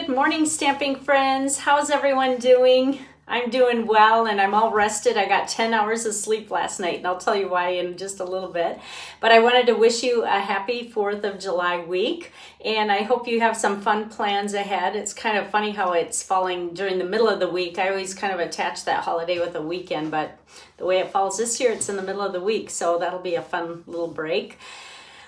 Good morning, stamping friends. How's everyone doing? I'm doing well and I'm all rested. I got 10 hours of sleep last night and I'll tell you why in just a little bit. But I wanted to wish you a happy 4th of July week and I hope you have some fun plans ahead. It's kind of funny how it's falling during the middle of the week. I always kind of attach that holiday with a weekend, but the way it falls this year, it's in the middle of the week, so that'll be a fun little break.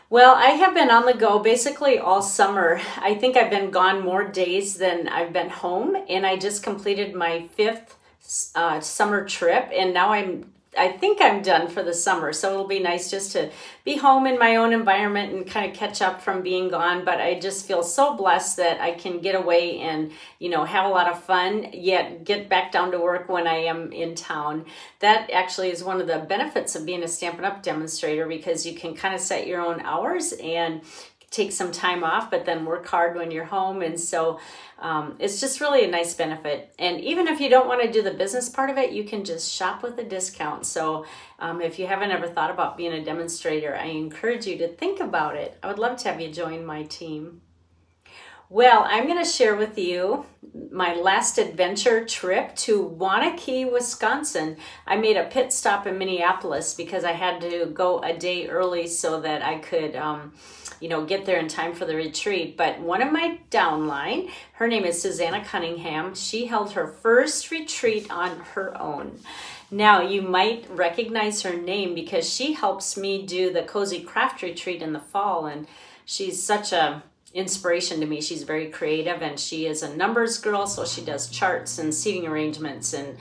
Well, I have been on the go basically all summer. I think I've been gone more days than I've been home, and I just completed my 5th summer trip, and now I think I'm done for the summer. So it'll be nice just to be home in my own environment and kind of catch up from being gone. But I just feel so blessed that I can get away and, you know, have a lot of fun, yet get back down to work when I am in town. That actually is one of the benefits of being a Stampin' Up! Demonstrator, because you can kind of set your own hours and take some time off, but then work hard when you're home. And so it's just really a nice benefit. And even if you don't want to do the business part of it, you can just shop with a discount. So if you haven't ever thought about being a demonstrator, I encourage you to think about it. I would love to have you join my team. Well, I'm going to share with you my last adventure trip to Waunakee, Wisconsin. I made a pit stop in Minneapolis because I had to go a day early so that I could you know, get there in time for the retreat. But one of my downline, her name is Susanna Cunningham. She held her first retreat on her own. Now, you might recognize her name because she helps me do the Cozy Craft Retreat in the fall, and she's such a inspiration to me. She's very creative, and she is a numbers girl, so she does charts and seating arrangements, and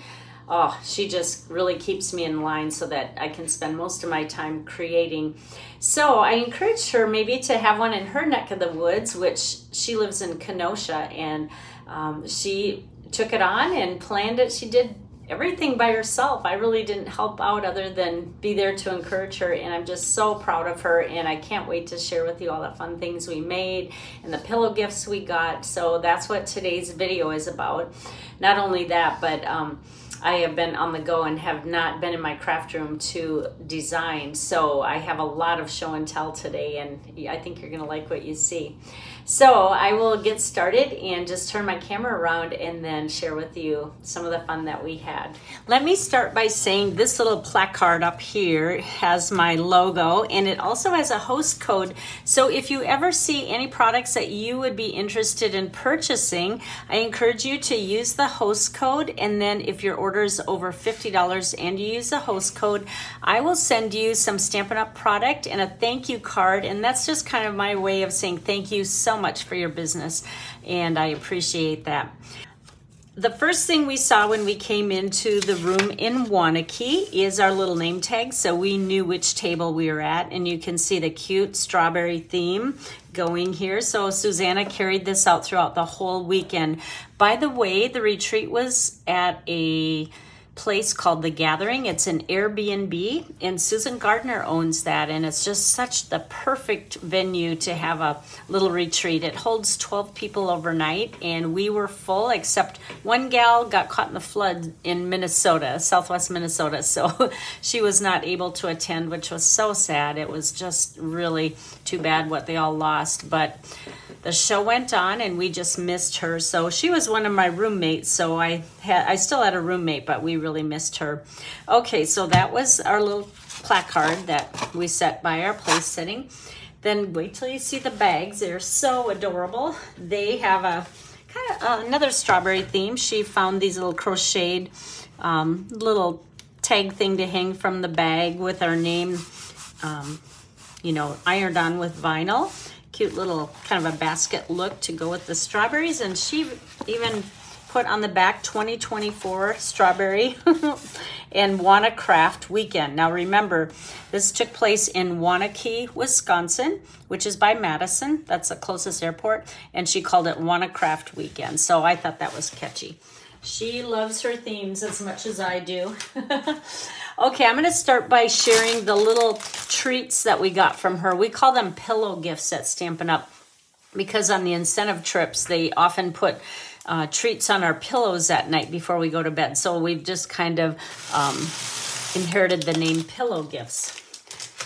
oh, she just really keeps me in line so that I can spend most of my time creating. So I encouraged her maybe to have one in her neck of the woods, which she lives in Kenosha, and she took it on and planned it. She did everything by herself. I really didn't help out other than be there to encourage her, and I'm just so proud of her, and I can't wait to share with you all the fun things we made and the pillow gifts we got. So that's what today's video is about. Not only that, but I have been on the go and have not been in my craft room to design. So I have a lot of show and tell today, and I think you're gonna like what you see. So I will get started and just turn my camera around and then share with you some of the fun that we had. Let me start by saying this little placard up here has my logo, and it also has a host code. So if you ever see any products that you would be interested in purchasing, I encourage you to use the host code, and then if your order is over $50 and you use the host code, I will send you some Stampin' Up! Product and a thank you card, and that's just kind of my way of saying thank you so much for your business, and I appreciate that. The first thing we saw when we came into the room in Waunakee is our little name tag, so we knew which table we were at, and you can see the cute strawberry theme going here. So Susanna carried this out throughout the whole weekend. By the way, the retreat was at a place called The Gathering. It's an Airbnb, and Susan Gardner owns that, and it's just such the perfect venue to have a little retreat. It holds 12 people overnight, and we were full except one gal got caught in the flood in Minnesota, southwest Minnesota, so she was not able to attend, which was so sad. It was just really too bad what they all lost, but the show went on and we just missed her. So she was one of my roommates, so I still had a roommate, but we really missed her. Okay, so that was our little placard that we set by our place sitting. Then wait till you see the bags. They're so adorable. They have a kind of another strawberry theme. She found these little crocheted little tag thing to hang from the bag with our name, you know, ironed on with vinyl. Cute little kind of a basket look to go with the strawberries, and she even put on the back 2024 strawberry and Craft weekend. Now remember, this took place in Waunakee, Wisconsin, which is by Madison. That's the closest airport, and she called it Craft weekend. So I thought that was catchy. She loves her themes as much as I do. Okay, I'm going to start by sharing the little treats that we got from her. We call them pillow gifts at Stampin' Up! Because on the incentive trips, they often put treats on our pillows at night before we go to bed. So we've just kind of inherited the name pillow gifts.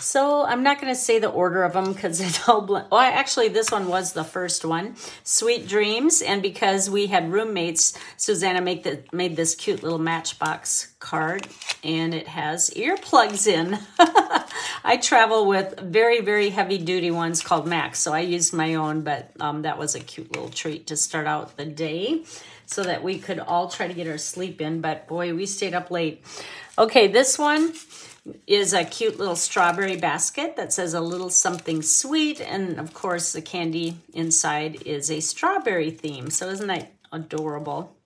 So I'm not going to say the order of them because it's all blend. Well, actually, this one was the first one, Sweet Dreams. And because we had roommates, Susanna made this cute little Matchbox card, and it has earplugs in. I travel with very, very heavy duty ones called Max, so I used my own, but that was a cute little treat to start out the day so that we could all try to get our sleep in. But boy, we stayed up late. Okay, this one is a cute little strawberry basket that says a little something sweet. And of course, the candy inside is a strawberry theme. So isn't that adorable?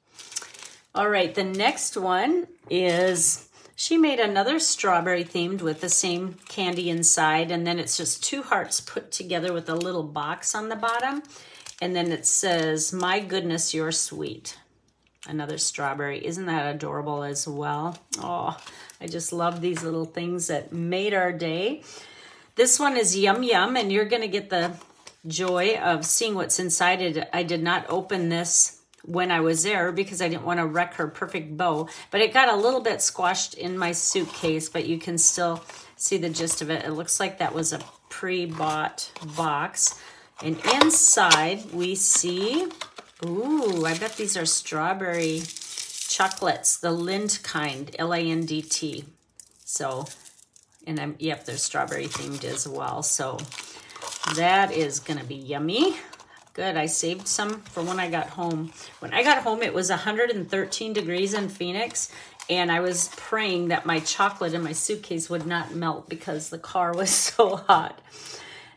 All right, the next one is, she made another strawberry themed with the same candy inside. And then it's just 2 hearts put together with a little box on the bottom. And then it says, my goodness, you're sweet. Another strawberry. Isn't that adorable as well? Oh, I just love these little things that made our day. This one is Yum Yum, and you're going to get the joy of seeing what's inside it. I did not open this when I was there because I didn't want to wreck her perfect bow, but it got a little bit squashed in my suitcase, but you can still see the gist of it. It looks like that was a pre-bought box. And inside we see, ooh, I bet these are strawberry chocolates, the Lindt kind, L-A-N-D-T. So, and yep, they're strawberry themed as well. So that is gonna be yummy. Good, I saved some for when I got home. When I got home, it was 113 degrees in Phoenix, and I was praying that my chocolate in my suitcase would not melt because the car was so hot.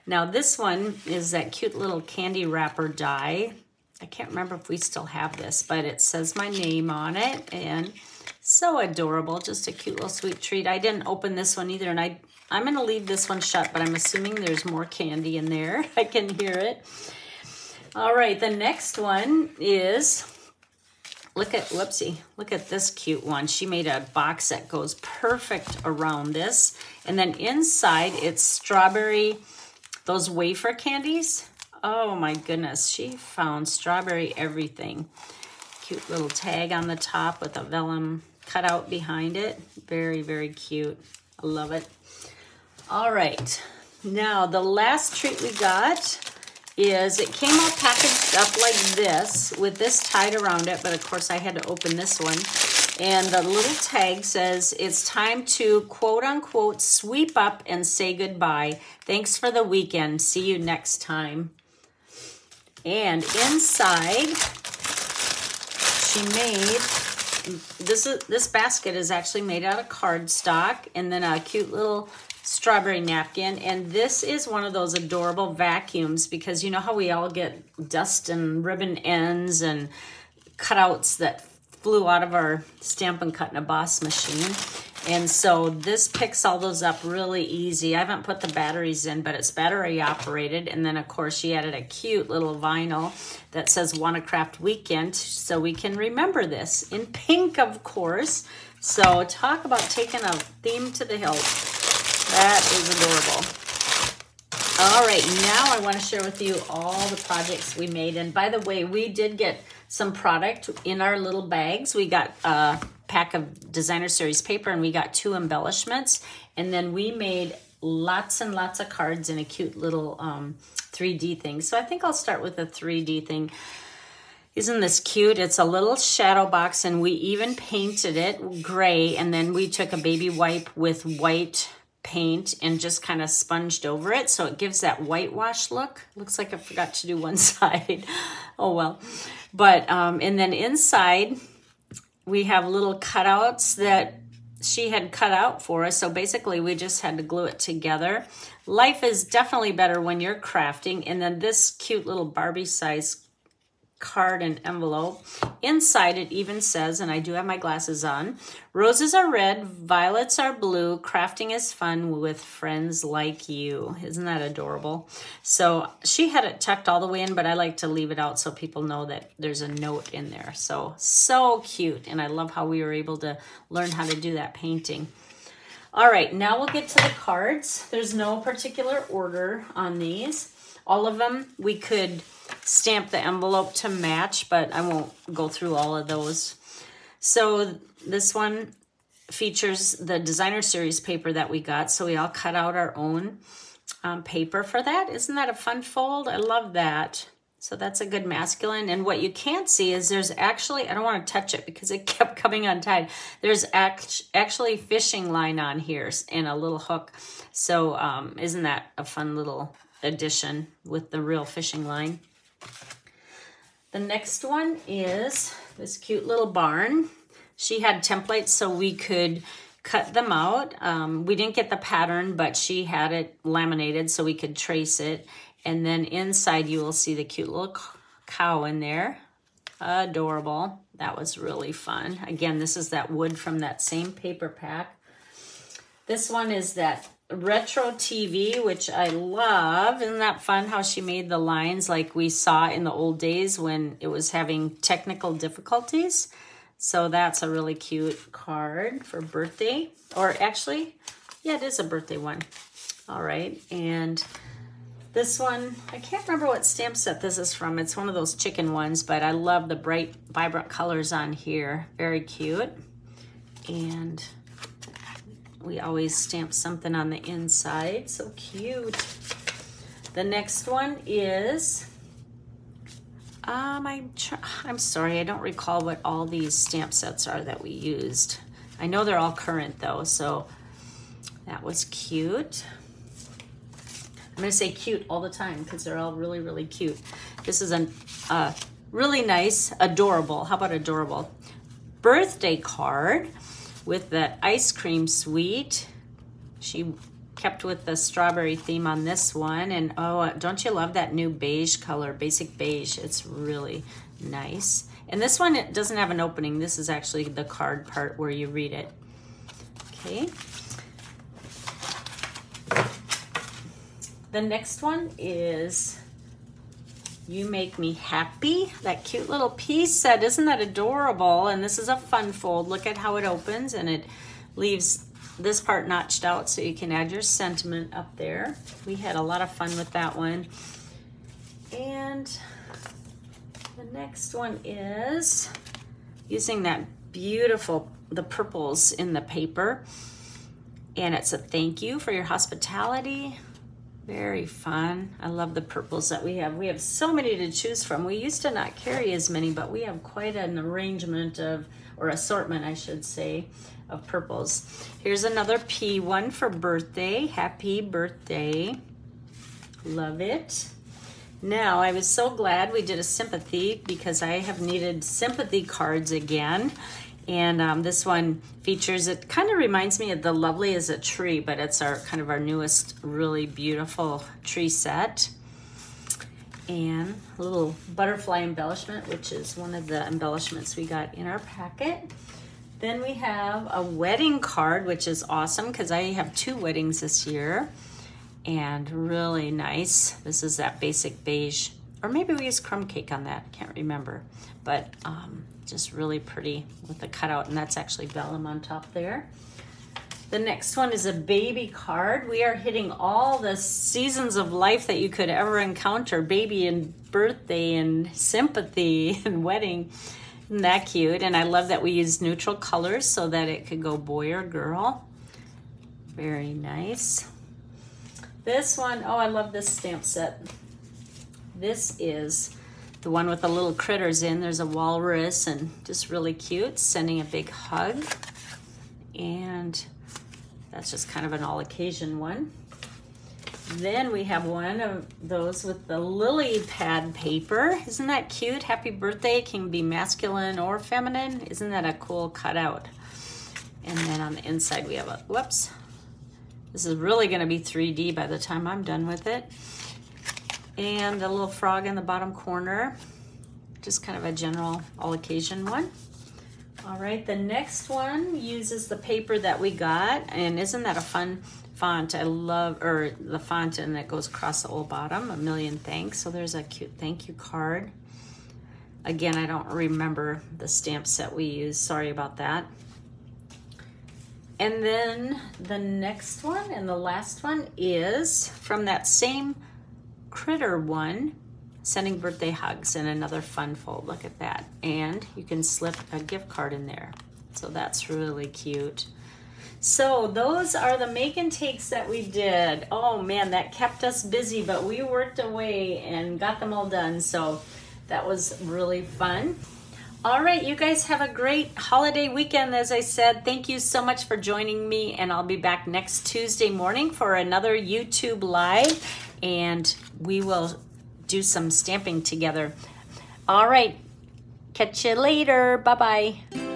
Now this one is that cute little candy wrapper die. I can't remember if we still have this, but it says my name on it, and so adorable. Just a cute little sweet treat. I didn't open this one either, and I'm going to leave this one shut, but I'm assuming there's more candy in there. I can hear it. All right, the next one is, look at this cute one. She made a box that goes perfect around this, and then inside it's strawberry, those wafer candies. Oh my goodness, she found strawberry everything. Cute little tag on the top with a vellum cutout behind it. Very, very cute. I love it. All right, now the last treat we got is, it came all packaged up like this with this tied around it, but of course I had to open this one. And the little tag says, it's time to quote unquote sweep up and say goodbye. Thanks for the weekend. See you next time. And inside, she made, this basket is actually made out of cardstock, and then a cute little strawberry napkin. And this is one of those adorable vacuums, because you know how we all get dust and ribbon ends and cutouts that flew out of our Stampin' Cut and Emboss machine. And so this picks all those up really easy. I haven't put the batteries in, but it's battery operated. And then of course she added a cute little vinyl that says Wanna Craft Weekend, so we can remember this in pink, of course. So talk about taking a theme to the hilt. That is adorable. All right, now I want to share with you all the projects we made. And by the way, we did get some product in our little bags. We got a pack of Designer Series paper, and we got 2 embellishments. And then we made lots and lots of cards in a cute little 3D thing. So I think I'll start with the 3D thing. Isn't this cute? It's a little shadow box, and we even painted it gray, and then we took a baby wipe with white paint and just kind of sponged over it, so it gives that whitewash look. Looks like I forgot to do one side. Oh well. But and then inside we have little cutouts that she had cut out for us, so basically we just had to glue it together. Life is definitely better when you're crafting. And then this cute little Barbie size card and envelope. Inside it even says, and I do have my glasses on, roses are red, violets are blue, crafting is fun with friends like you. Isn't that adorable? So she had it tucked all the way in, but I like to leave it out so people know that there's a note in there. So cute. And I love how we were able to learn how to do that painting. All right, now we'll get to the cards. There's no particular order on these. All of them we could stamp the envelope to match, but I won't go through all of those. So this one features the designer series paper that we got. So we all cut out our own paper for that. Isn't that a fun fold? I love that. So that's a good masculine. And what you can't see is there's actually, I don't want to touch it because it kept coming untied. There's actually fishing line on here and a little hook. So isn't that a fun little addition with the real fishing line? The next one is this cute little barn. She had templates so we could cut them out. We didn't get the pattern, but she had it laminated so we could trace it. And then inside you will see the cute little cow in there. Adorable. That was really fun. Again, this is that wood from that same paper pack. This one is that retro TV, which I love. Isn't that fun how she made the lines like we saw in the old days when it was having technical difficulties? So that's a really cute card for birthday. Or actually, yeah, it is a birthday one. All right, and this one, I can't remember what stamp set this is from. It's one of those chicken ones, but I love the bright, vibrant colors on here. Very cute. And we always stamp something on the inside. So cute. The next one is, I'm sorry, I don't recall what all these stamp sets are that we used. I know they're all current though, so that was cute. I'm gonna say cute all the time because they're all really, really cute. This is a really nice, adorable, how about adorable, birthday card with that ice cream suite. She kept with the strawberry theme on this one. And oh, don't you love that new beige color, basic beige? It's really nice. And this one, it doesn't have an opening. This is actually the card part where you read it. Okay. The next one is You Make Me Happy. That cute little piece set. Isn't that adorable? And this is a fun fold. Look at how it opens and it leaves this part notched out so you can add your sentiment up there. We had a lot of fun with that one. And the next one is using that beautiful, the purples in the paper. And it's a thank you for your hospitality. Very fun. I love the purples that we have. We have so many to choose from. We used to not carry as many, but we have quite an arrangement of, or assortment, I should say, of purples. Here's another P one for birthday. Happy birthday. Love it. Now, I was so glad we did a sympathy because I have needed sympathy cards again. And this one features, it kind of reminds me of the Lovely as a Tree, but it's our kind of our newest really beautiful tree set. And a little butterfly embellishment, which is one of the embellishments we got in our packet. Then we have a wedding card, which is awesome because I have 2 weddings this year. And really nice. This is that basic beige, or maybe we used crumb cake on that, can't remember. But just really pretty with the cutout, and that's actually vellum on top there. The next one is a baby card. We are hitting all the seasons of life that you could ever encounter. Baby and birthday and sympathy and wedding. Isn't that cute? And I love that we used neutral colors so that it could go boy or girl. Very nice. This one, oh, I love this stamp set. This is the one with the little critters in. There's a walrus and just really cute, sending a big hug. And that's just kind of an all occasion one. Then we have one of those with the lily pad paper. Isn't that cute? Happy birthday can be masculine or feminine. Isn't that a cool cutout? And then on the inside we have a, whoops. This is really gonna be 3D by the time I'm done with it. And a little frog in the bottom corner. Just kind of a general all occasion one. All right, the next one uses the paper that we got, and isn't that a fun font? I love, or the font, and it goes across the whole bottom, A Million Thanks. So there's a cute thank you card. Again, I don't remember the stamp set we used, sorry about that. And then the next one and the last one is from that same critter one, sending birthday hugs, and another fun fold. Look at that. And you can slip a gift card in there. So that's really cute. So those are the make and takes that we did. Oh man, that kept us busy, but we worked away and got them all done. So that was really fun. All right, you guys have a great holiday weekend. As I said, thank you so much for joining me, and I'll be back next Tuesday morning for another YouTube Live, and we will do some stamping together. All right, catch you later. Bye-bye.